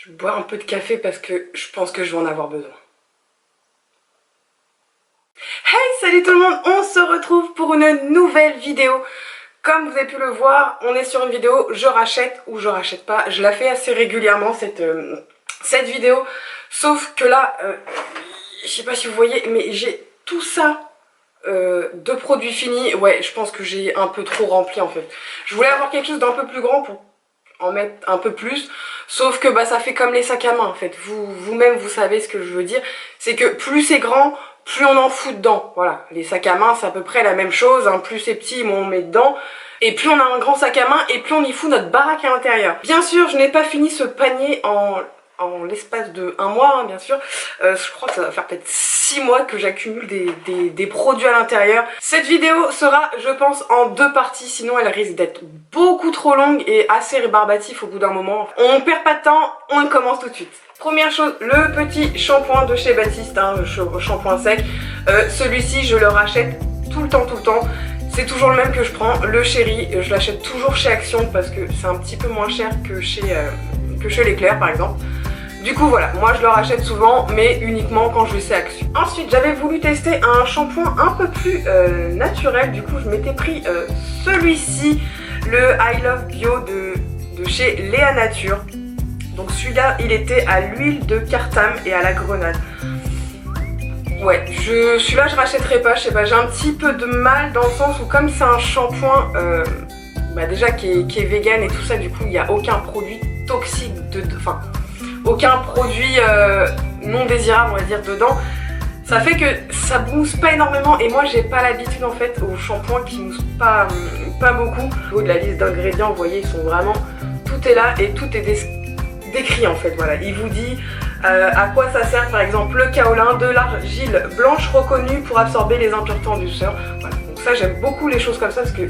Je bois un peu de café parce que je pense que je vais en avoir besoin. Hey, salut tout le monde, on se retrouve pour une nouvelle vidéo. Comme vous avez pu le voir, on est sur une vidéo je rachète ou je rachète pas. Je la fais assez régulièrement cette vidéo, sauf que là, je sais pas si vous voyez, mais j'ai tout ça de produits finis. Ouais, je pense que j'ai un peu trop rempli en fait. Je voulais avoir quelque chose d'un peu plus grand pour en mettre un peu plus, sauf que bah ça fait comme les sacs à main en fait. Vous-même vous savez ce que je veux dire, c'est que plus c'est grand, plus on en fout dedans. Voilà, les sacs à main c'est à peu près la même chose, hein. Plus c'est petit, moins on met dedans, et plus on a un grand sac à main et plus on y fout notre baraque à l'intérieur. Bien sûr, je n'ai pas fini ce panier en l'espace de un mois, hein, bien sûr. Je crois que ça va faire peut-être 6 mois que j'accumule des produits à l'intérieur. Cette vidéo sera, je pense, en 2 parties, sinon elle risque d'être beaucoup trop longue et assez rébarbatif au bout d'un moment. On perd pas de temps, on commence tout de suite. Première chose, le petit shampoing de chez Baptiste, hein, le shampoing sec. Celui-ci, je le rachète tout le temps. C'est toujours le même que je prends, le Chéri. Je l'achète toujours chez Action parce que c'est un petit peu moins cher que chez Leclerc par exemple. Du coup voilà, moi je le rachète souvent, mais uniquement quand je vais chez Action. Ensuite, j'avais voulu tester un shampoing un peu plus naturel. Du coup, je m'étais pris celui-ci, le I Love Bio de chez Léa Nature. Donc celui-là, il était à l'huile de cartame et à la grenade. Ouais, celui-là je rachèterai pas, je sais pas, j'ai un petit peu de mal dans le sens où comme c'est un shampoing déjà qui est vegan et tout ça, du coup il n'y a aucun produit toxique, enfin aucun produit non désirable on va dire dedans. Ça fait que ça mousse pas énormément et moi j'ai pas l'habitude en fait aux shampoings qui moussent pas beaucoup. Au niveau de la liste d'ingrédients, vous voyez, ils sont vraiment, tout est là et tout est décrit en fait, voilà. Il vous dit à quoi ça sert, par exemple le kaolin, de l'argile blanche reconnue pour absorber les impuretés en douceur. Voilà, donc ça j'aime beaucoup les choses comme ça parce que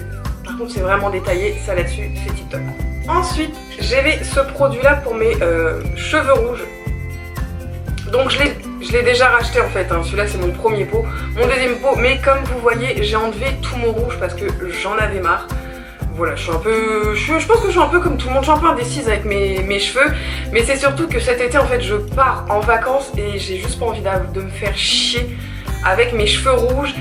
par contre c'est vraiment détaillé, ça là-dessus c'est tip top. Ensuite j'avais ce produit là pour mes cheveux rouges. Donc je l'ai déjà racheté en fait, hein. Celui-là c'est mon premier pot, mon deuxième pot, mais comme vous voyez j'ai enlevé tout mon rouge parce que j'en avais marre. Voilà, je pense que je suis un peu comme tout le monde, je suis un peu indécise avec mes cheveux, mais c'est surtout que cet été en fait je pars en vacances et j'ai juste pas envie de me faire chier avec mes cheveux rouges.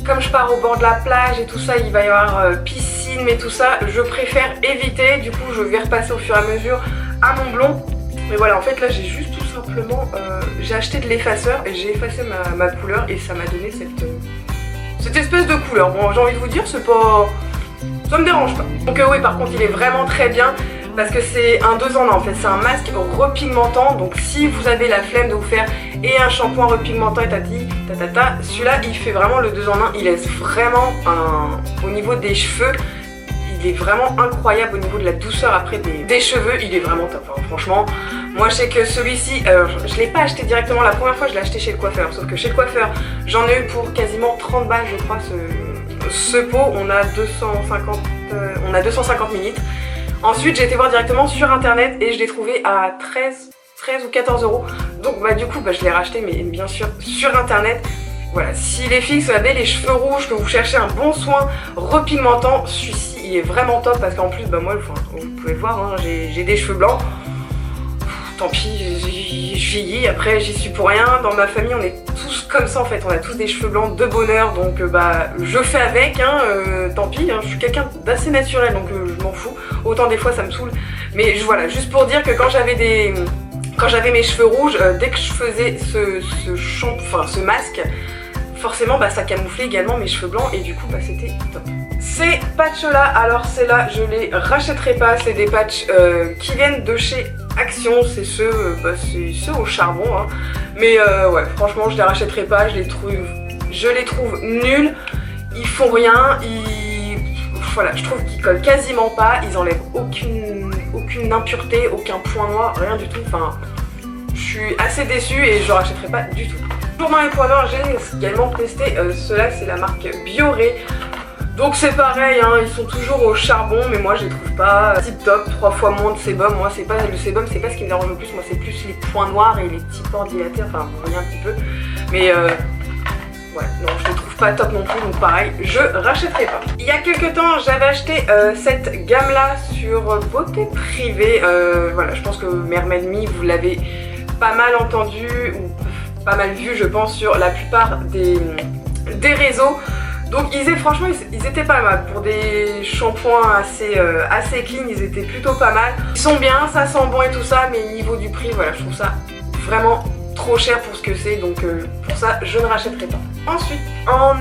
Comme je pars au bord de la plage et tout ça, il va y avoir piscine et tout ça, je préfère éviter. Du coup je vais repasser au fur et à mesure à mon blond. Mais voilà, en fait là j'ai juste tout simplement, j'ai acheté de l'effaceur et j'ai effacé ma couleur et ça m'a donné cette espèce de couleur. Bon, j'ai envie de vous dire, c'est pas... ça me dérange pas. Donc oui, par contre il est vraiment très bien parce que c'est un 2 en 1 en fait, c'est un masque repigmentant. Donc si vous avez la flemme de vous faire et un shampoing repigmentant et celui-là il fait vraiment le 2 en 1. Il laisse vraiment au niveau des cheveux, il est vraiment incroyable au niveau de la douceur après des cheveux, il est vraiment top, hein. Franchement, moi je sais que celui-ci, je l'ai pas acheté directement la première fois, je l'ai acheté chez le coiffeur, sauf que chez le coiffeur j'en ai eu pour quasiment 30 balles je crois ce pot. On a 250 ml. Ensuite j'ai été voir directement sur internet et je l'ai trouvé à 13 ou 14 euros. Donc du coup je l'ai racheté, mais bien sûr sur internet. Voilà, si les filles, vous avez les cheveux rouges, que vous cherchez un bon soin repigmentant, celui-ci il est vraiment top parce qu'en plus moi, vous pouvez le voir, hein, j'ai des cheveux blancs. Tant pis, je vieillis, après j'y suis pour rien. Dans ma famille on est tous comme ça en fait, on a tous des cheveux blancs de bonheur, donc je fais avec, hein, tant pis, hein, je suis quelqu'un d'assez naturel donc je m'en fous. Autant des fois ça me saoule, mais voilà, juste pour dire que quand j'avais mes cheveux rouges, dès que je faisais ce masque, forcément ça camouflait également mes cheveux blancs et du coup c'était top. Ces patchs là, alors c'est là, je les rachèterai pas, c'est des patchs qui viennent de chez Action, c'est ceux au charbon, hein. Mais ouais, franchement je les rachèterai pas, je les trouve nuls, ils font rien, voilà, je trouve qu'ils collent quasiment pas, ils enlèvent aucune impureté, aucun point noir, rien du tout, enfin je suis assez déçue et je rachèterai pas du tout. Toujours dans les points noirs, j'ai également testé ceux-là, c'est la marque Bioré. Donc c'est pareil, hein, ils sont toujours au charbon, mais moi je les trouve pas tip top, 3 fois moins de sébum. Moi c'est pas le sébum, c'est pas ce qui me dérange le plus, moi c'est plus les points noirs et les petits pores dilatés, enfin vous voyez un petit peu. Mais ouais, non, je les trouve pas top non plus, donc pareil, je rachèterai pas. Il y a quelques temps, j'avais acheté cette gamme là sur Beauté Privée. Voilà, je pense que Mermaid Me, vous l'avez pas mal entendu ou pas mal vu, je pense, sur la plupart des réseaux. Donc franchement ils étaient pas mal pour des shampoings assez clean, ils étaient plutôt pas mal. Ils sont bien, ça sent bon et tout ça, mais niveau du prix, voilà, je trouve ça vraiment trop cher pour ce que c'est, donc pour ça je ne rachèterai pas. Ensuite en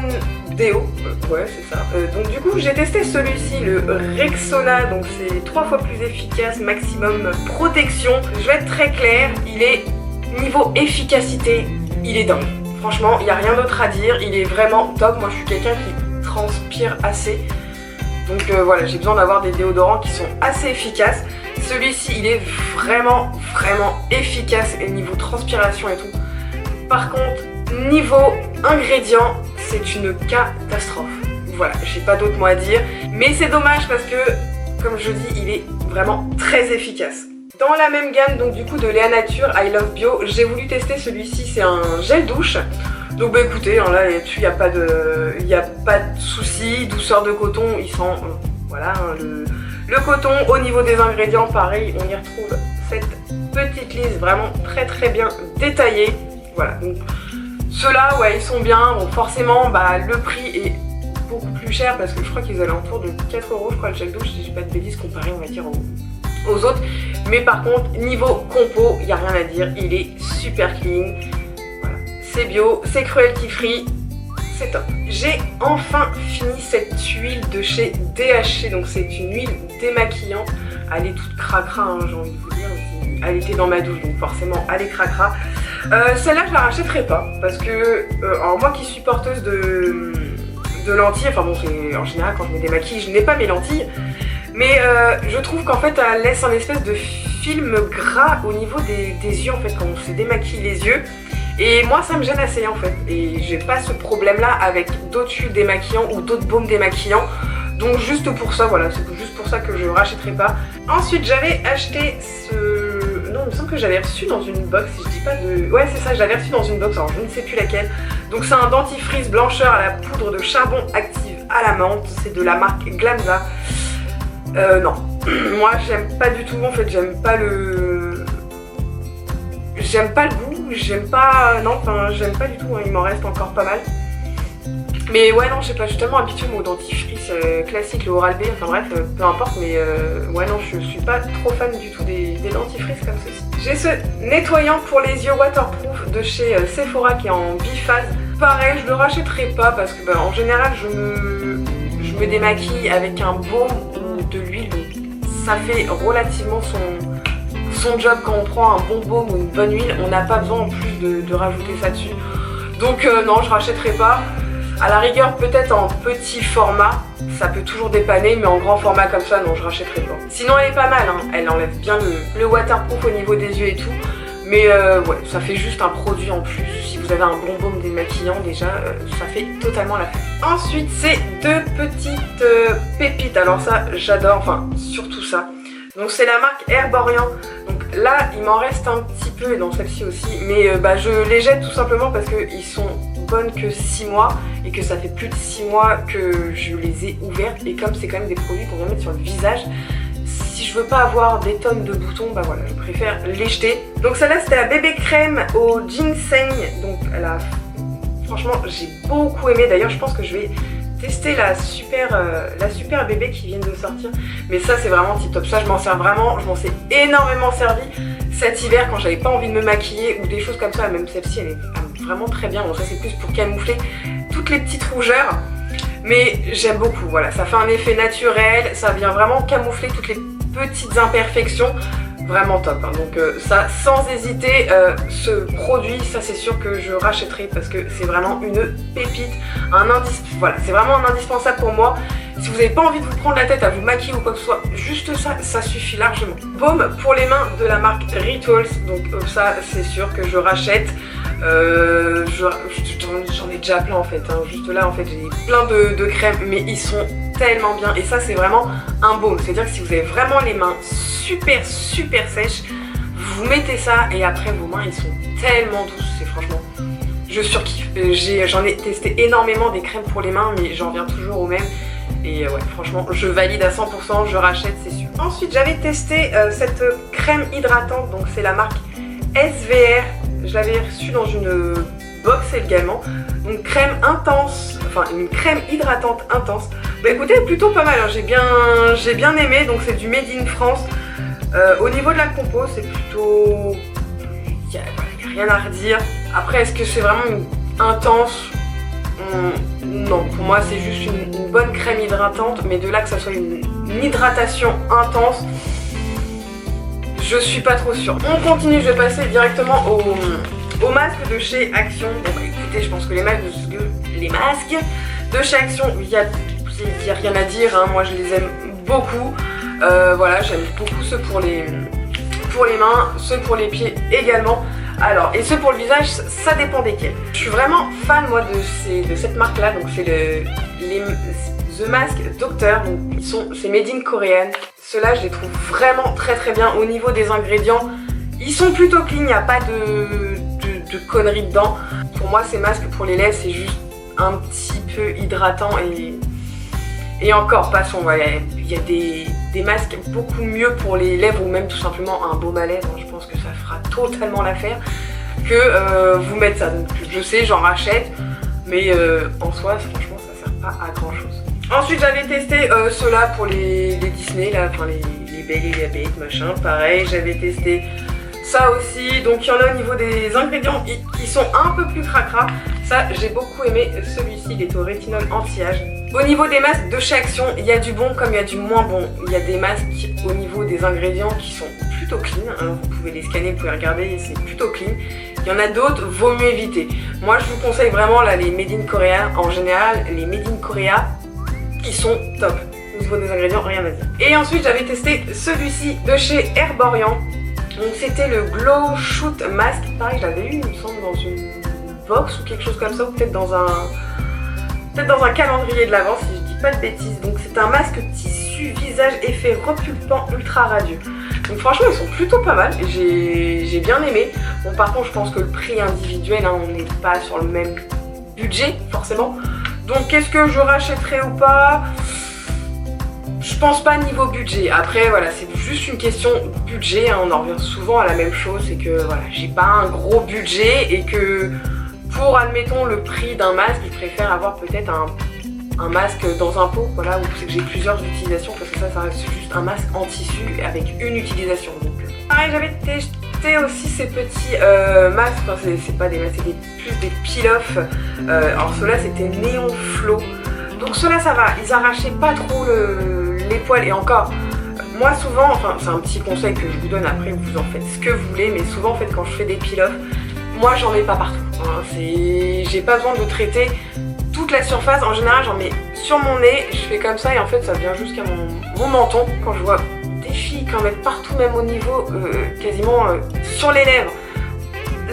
déo, ouais c'est ça, donc du coup j'ai testé celui-ci, le Rexona, donc c'est 3 fois plus efficace, maximum protection. Je vais être très claire, il est niveau efficacité, il est dingue. Franchement, il n'y a rien d'autre à dire, il est vraiment top. Moi je suis quelqu'un qui transpire assez, donc voilà, j'ai besoin d'avoir des déodorants qui sont assez efficaces. Celui-ci il est vraiment efficace et niveau transpiration et tout. Par contre, niveau ingrédients, c'est une catastrophe. Voilà, j'ai pas d'autre mot à dire, mais c'est dommage parce que, comme je dis, il est vraiment très efficace. Dans la même gamme, donc du coup de Léa Nature I Love Bio, j'ai voulu tester celui-ci, c'est un gel douche. Donc bah écoutez, hein, là dessus il n'y a pas de souci, douceur de coton, il sent voilà le coton. Au niveau des ingrédients, pareil, on y retrouve cette petite liste vraiment très bien détaillée. Voilà, donc ceux-là, ouais, ils sont bien. Bon, forcément, bah le prix est beaucoup plus cher parce que je crois qu'ils allaient autour de 4 €, je crois, le gel douche, si j'ai pas de bêtises, comparé, on va dire, aux autres. Mais par contre, niveau compo, il n'y a rien à dire, il est super clean. Voilà, c'est bio, c'est cruelty free, c'est top. J'ai enfin fini cette huile de chez DHC, donc c'est une huile démaquillante. Elle est toute cracra, hein, j'ai envie de vous dire. Elle était dans ma douche, donc forcément elle est cracra. Celle-là je la rachèterai pas parce que alors moi qui suis porteuse de lentilles, enfin bon, en général quand je me démaquille je n'ai pas mes lentilles, mais je trouve qu'en fait elle laisse un espèce de film gras au niveau des yeux en fait quand on se démaquille les yeux. Et moi ça me gêne assez en fait, et j'ai pas ce problème là avec d'autres huiles démaquillants ou d'autres baumes démaquillants. Donc juste pour ça, voilà, c'est juste pour ça que je rachèterai pas. Ensuite j'avais acheté ce... Non, il me semble que j'avais reçu dans une box, si je dis pas de... Ouais c'est ça, je l'avais reçu dans une box, alors je ne sais plus laquelle. Donc c'est un dentifrice blancheur à la poudre de charbon active à la menthe, c'est de la marque Glamza. Non, moi j'aime pas du tout, en fait j'aime pas le... J'aime pas le goût, j'aime pas... Non, enfin j'aime pas du tout, hein. Il m'en reste encore pas mal. Mais ouais non, je sais pas, je suis tellement habituée au dentifrice classique, le Oral-B, enfin bref, peu importe, mais ouais non, je suis pas trop fan du tout des dentifrices comme ceci. J'ai ce nettoyant pour les yeux waterproof de chez Sephora qui est en biphase. Pareil, je le rachèterai pas parce que bah, en général je me démaquille avec un baume ou de l'huile, donc ça fait relativement son job. Quand on prend un bon baume ou une bonne huile, on n'a pas besoin en plus de rajouter ça dessus. Donc non, je rachèterai pas. À la rigueur, peut-être en petit format, ça peut toujours dépanner, mais en grand format comme ça, non, je rachèterai pas. Sinon, elle est pas mal, hein. Elle enlève bien le waterproof au niveau des yeux et tout. Mais ouais, ça fait juste un produit en plus. Si vous avez un bon baume démaquillant, déjà, ça fait totalement l'affaire. Ensuite, c'est deux petites pépites. Alors ça, j'adore, enfin, surtout ça. Donc c'est la marque Herborian. Donc là, il m'en reste un petit peu, et dans celle-ci aussi. Mais bah, je les jette tout simplement parce qu'ils sont bonnes que 6 mois et que ça fait plus de 6 mois que je les ai ouvertes, et comme c'est quand même des produits qu'on vient mettre sur le visage, si je veux pas avoir des tonnes de boutons, bah voilà, je préfère les jeter. Donc celle-là c'était la bébé crème au ginseng, donc elle a... franchement j'ai beaucoup aimé. D'ailleurs je pense que je vais tester la super bébé qui vient de sortir, mais ça c'est vraiment tip top. Ça je m'en sers vraiment, je m'en suis énormément servi cet hiver quand j'avais pas envie de me maquiller ou des choses comme ça. Même celle-ci elle est vraiment très bien. Bon ça c'est plus pour camoufler toutes les petites rougeurs, mais j'aime beaucoup. Voilà, ça fait un effet naturel, ça vient vraiment camoufler toutes les petites imperfections. Vraiment top, hein. Donc ça sans hésiter, ce produit, ça c'est sûr que je rachèterai parce que c'est vraiment une pépite, voilà, c'est vraiment un indispensable pour moi. Si vous n'avez pas envie de vous prendre la tête à vous maquiller ou quoi que ce soit, juste ça, ça suffit largement. Baume pour les mains de la marque Rituals, donc ça c'est sûr que je rachète. J'en ai déjà plein en fait, hein. Juste là en fait j'ai plein de crèmes, mais ils sont tellement bien, et ça c'est vraiment un baume, c'est à dire que si vous avez vraiment les mains super sèches, vous mettez ça et après vos mains ils sont tellement douces, c'est franchement je surkiffe. J'en ai testé énormément des crèmes pour les mains, mais j'en reviens toujours au même. Et ouais, franchement, je valide à 100%, je rachète, c'est sûr. Ensuite, j'avais testé cette crème hydratante, donc c'est la marque SVR. Je l'avais reçue dans une box également. Donc crème intense, enfin une crème hydratante intense. Bah écoutez, plutôt pas mal, hein. J'ai bien aimé, donc c'est du Made in France. Au niveau de la compo, c'est plutôt... Il n'y a rien à redire. Après, est-ce que c'est vraiment intense? Non, pour moi c'est juste une bonne crème hydratante, mais de là que ça soit une hydratation intense, je suis pas trop sûre. On continue, je vais passer directement au masque de chez Action. Bon bah écoutez, je pense que les masques de chez Action, il y a rien à dire, hein. Moi je les aime beaucoup. Voilà, j'aime beaucoup ceux pour les mains, ceux pour les pieds également. Alors, et ceux pour le visage, ça dépend desquels. Je suis vraiment fan moi de cette marque là, donc c'est The Mask Doctor, c'est made in Korean. Ceux-là je les trouve vraiment très bien au niveau des ingrédients. Ils sont plutôt clean, il n'y a pas de conneries dedans. Pour moi ces masques pour les lèvres c'est juste un petit peu hydratant et encore passons, voilà, il y a des masques beaucoup mieux pour les lèvres ou même tout simplement un baume à lèvres, je pense que ça fera totalement l'affaire que vous mettre ça. Donc je sais, j'en rachète, mais en soi franchement ça sert pas à grand chose. Ensuite j'avais testé ceux-là pour les Disney, là, enfin les Belle et la Bête, machin, pareil, j'avais testé ça aussi. Donc il y en a au niveau des ingrédients qui sont un peu plus cracra. Ça j'ai beaucoup aimé celui-ci, il est au rétinol anti-âge. Au niveau des masques de chez Action, il y a du bon comme il y a du moins bon. Il y a des masques au niveau des ingrédients qui sont plutôt clean, hein. Vous pouvez les scanner, vous pouvez regarder, c'est plutôt clean. Il y en a d'autres, vaut mieux éviter. Moi je vous conseille vraiment là les Made in Korea. En général, les Made in Korea, ils sont top. Au niveau des ingrédients, rien à dire. Et ensuite j'avais testé celui-ci de chez Herborian. Donc c'était le Glow Shoot Mask. Pareil, je l'avais eu, il me semble, dans une box ou quelque chose comme ça, ou peut-être dans un calendrier de l'Avent, si je dis pas de bêtises. Donc c'est un masque tissu visage effet repulpant ultra radieux. Donc franchement ils sont plutôt pas mal, j'ai bien aimé. Bon par contre je pense que le prix individuel, hein, on n'est pas sur le même budget forcément. Donc qu'est-ce que je rachèterai ou pas? Je pense pas niveau budget. Après voilà, c'est juste une question de budget, hein. On en revient souvent à la même chose, c'est que voilà, j'ai pas un gros budget et que pour admettons le prix d'un masque, je préfère avoir peut-être un masque dans un pot, voilà, où c'est que j'ai plusieurs utilisations, parce que ça reste juste un masque en tissu avec une utilisation. Donc pareil, j'avais testé aussi ces petits masques, enfin c'est pas des masques, c'est plus des peel-off. Alors ceux-là c'était Néon Flow. Donc ceux-là ça va, ils arrachaient pas trop les poils. Et encore, moi souvent, enfin c'est un petit conseil que je vous donne, après vous en faites ce que vous voulez, mais souvent en fait quand je fais des peel-off, moi j'en mets pas partout, hein. J'ai pas besoin de traiter toute la surface. En général j'en mets sur mon nez, je fais comme ça et en fait ça vient jusqu'à mon menton. Quand je vois des filles qui en mettent partout, même au niveau quasiment sur les lèvres,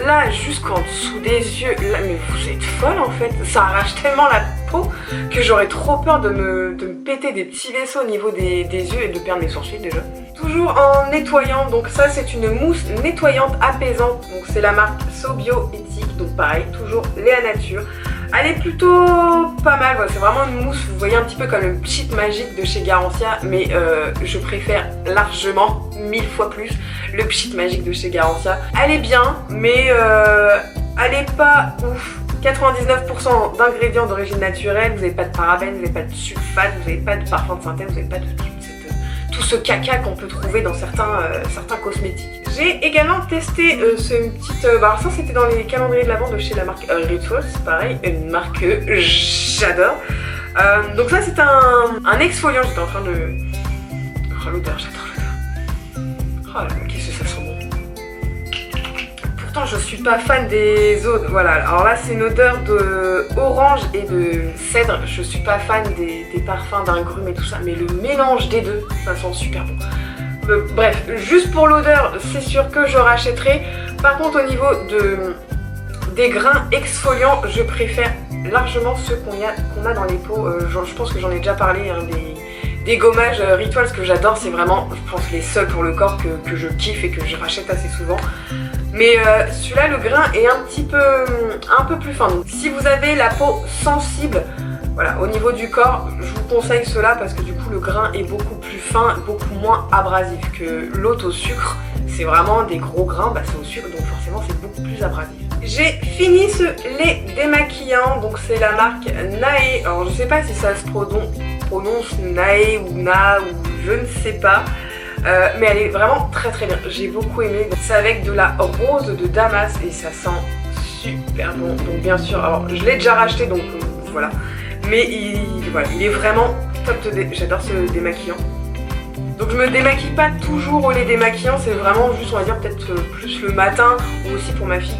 là jusqu'en dessous des yeux, là, mais vous êtes folle en fait, ça arrache tellement la peau que j'aurais trop peur de me péter des petits vaisseaux au niveau des yeux et de perdre mes sourcils déjà. Toujours en nettoyant, donc ça c'est une mousse nettoyante apaisante, donc c'est la marque Sobio Ethique, donc pareil, toujours Léa Nature. Elle est plutôt pas mal, voilà, c'est vraiment une mousse, vous voyez un petit peu comme le Pchit Magique de chez Garantia, mais je préfère largement 1000 fois plus le Pchit Magique de chez Garantia. Elle est bien, mais elle est pas ouf. 99% d'ingrédients d'origine naturelle, vous n'avez pas de parabènes, vous n'avez pas de sulfate, vous n'avez pas de parfum de synthèse, vous n'avez pas de tout ce caca qu'on peut trouver dans certains cosmétiques. J'ai également testé ce petite... alors ça c'était dans les calendriers de l'Avent de chez la marque Rituals, c'est pareil, une marque que j'adore. Donc ça c'est un exfoliant, j'étais en train de... Oh l'odeur, j'adore l'odeur. Oh là là, qu'est-ce que ça sent bon. Pourtant je suis pas fan des odeurs, voilà, alors là c'est une odeur de orange et de cèdre, je suis pas fan des parfums d'agrumes et tout ça, mais le mélange des deux, ça sent super bon. Bref, juste pour l'odeur, c'est sûr que je rachèterai. Par contre au niveau des grains exfoliants, je préfère largement ceux qu'on a dans les pots, je pense que j'en ai déjà parlé, hein, des gommages Rituals que j'adore, c'est vraiment, je pense, les seuls pour le corps que je kiffe et que je rachète assez souvent. Mais celui-là, le grain est un peu plus fin. Donc si vous avez la peau sensible, voilà, au niveau du corps, je vous conseille cela parce que du coup le grain est beaucoup plus fin, beaucoup moins abrasif que l'autre au sucre. C'est vraiment des gros grains, bah c'est au sucre, donc forcément c'est beaucoup plus abrasif. J'ai fini ce lait démaquillant, donc c'est la marque Nae. Alors je sais pas si ça se prononce Nae ou Na ou je ne sais pas. Mais elle est vraiment très très bien, j'ai beaucoup aimé. C'est avec de la rose de Damas et ça sent super bon. Donc bien sûr, alors je l'ai déjà racheté donc voilà. Mais il est vraiment top, j'adore ce démaquillant. Donc je me démaquille pas toujours au lait démaquillant, c'est vraiment juste on va dire peut-être plus le matin ou aussi pour ma fille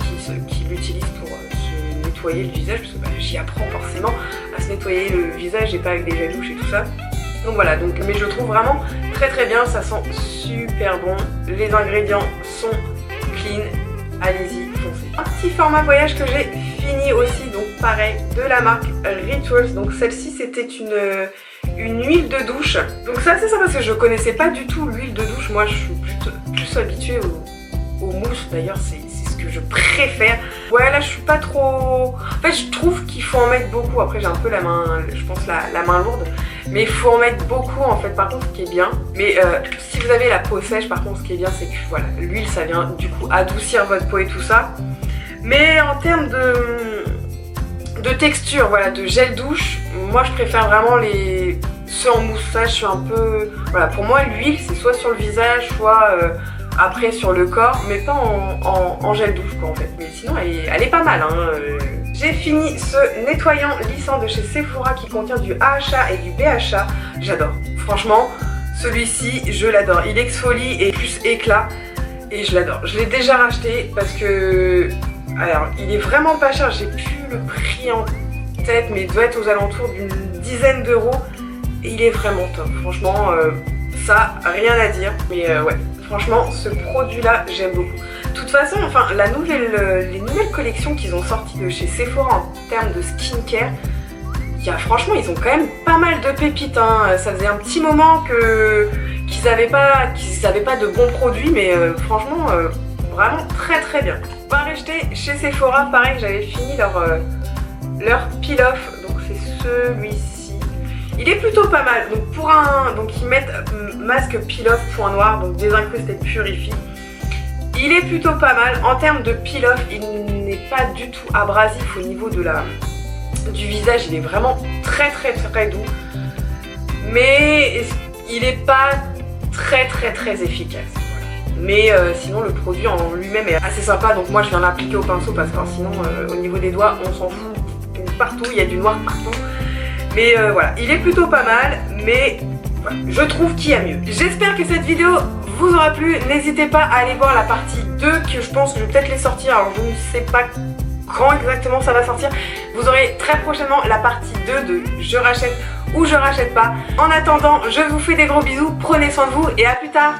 qui l'utilise pour se nettoyer le visage parce que bah, j'y apprends forcément à se nettoyer le visage et pas avec des gels douche et tout ça. Donc voilà, mais je trouve vraiment très très bien, ça sent super bon, les ingrédients sont clean, allez-y, foncez. Un petit format voyage que j'ai fini aussi, donc pareil, de la marque Rituals, donc celle-ci c'était une huile de douche. Donc ça c'est ça parce que je connaissais pas du tout l'huile de douche, moi je suis plus habituée aux mousses, d'ailleurs c'est ce que je préfère. Ouais là je suis pas trop... En fait je trouve qu'il faut en mettre beaucoup, après j'ai un peu la main, je pense la main lourde. Mais il faut en mettre beaucoup en fait, par contre ce qui est bien. Mais si vous avez la peau sèche par contre ce qui est bien c'est que voilà, l'huile ça vient du coup adoucir votre peau et tout ça. Mais en termes de texture, voilà, de gel douche, moi je préfère vraiment ceux en mousse. Ça je suis un peu... Voilà, pour moi l'huile c'est soit sur le visage, soit après sur le corps, mais pas en gel douche quoi en fait. Mais sinon elle est pas mal hein. J'ai fini ce nettoyant lissant de chez Sephora qui contient du AHA et du BHA. J'adore. Franchement, celui-ci, je l'adore. Il exfolie et plus éclat. Et je l'adore. Je l'ai déjà racheté parce que... Alors, il est vraiment pas cher. J'ai plus le prix en tête, mais il doit être aux alentours d'une dizaine d'euros. Et il est vraiment top. Franchement, ça, rien à dire. Mais ouais, franchement, ce produit-là, j'aime beaucoup. De toute façon, enfin, les nouvelles collections qu'ils ont sorties de chez Sephora en termes de skincare, franchement, ils ont quand même pas mal de pépites. Hein. Ça faisait un petit moment qu'ils n'avaient pas de bons produits, mais franchement, vraiment très très bien. On va rester chez Sephora, pareil, j'avais fini leur peel-off, donc c'est celui-ci. Il est plutôt pas mal. Donc ils mettent masque peel-off point noir, donc désincruste et purifie. Il est plutôt pas mal. En termes de peel-off, il n'est pas du tout abrasif au niveau du visage. Il est vraiment très très très doux. Mais il n'est pas très très très efficace. Voilà. Mais sinon le produit en lui-même est assez sympa. Donc moi je viens l'appliquer au pinceau parce que sinon au niveau des doigts on s'en fout partout. Il y a du noir partout. Mais voilà, il est plutôt pas mal. Mais voilà, je trouve qu'il y a mieux. J'espère que cette vidéo vous aura plu, n'hésitez pas à aller voir la partie 2 que je pense que je vais peut-être les sortir, alors je ne sais pas quand exactement ça va sortir. Vous aurez très prochainement la partie 2 de je rachète ou je rachète pas. En attendant, je vous fais des gros bisous, prenez soin de vous et à plus tard.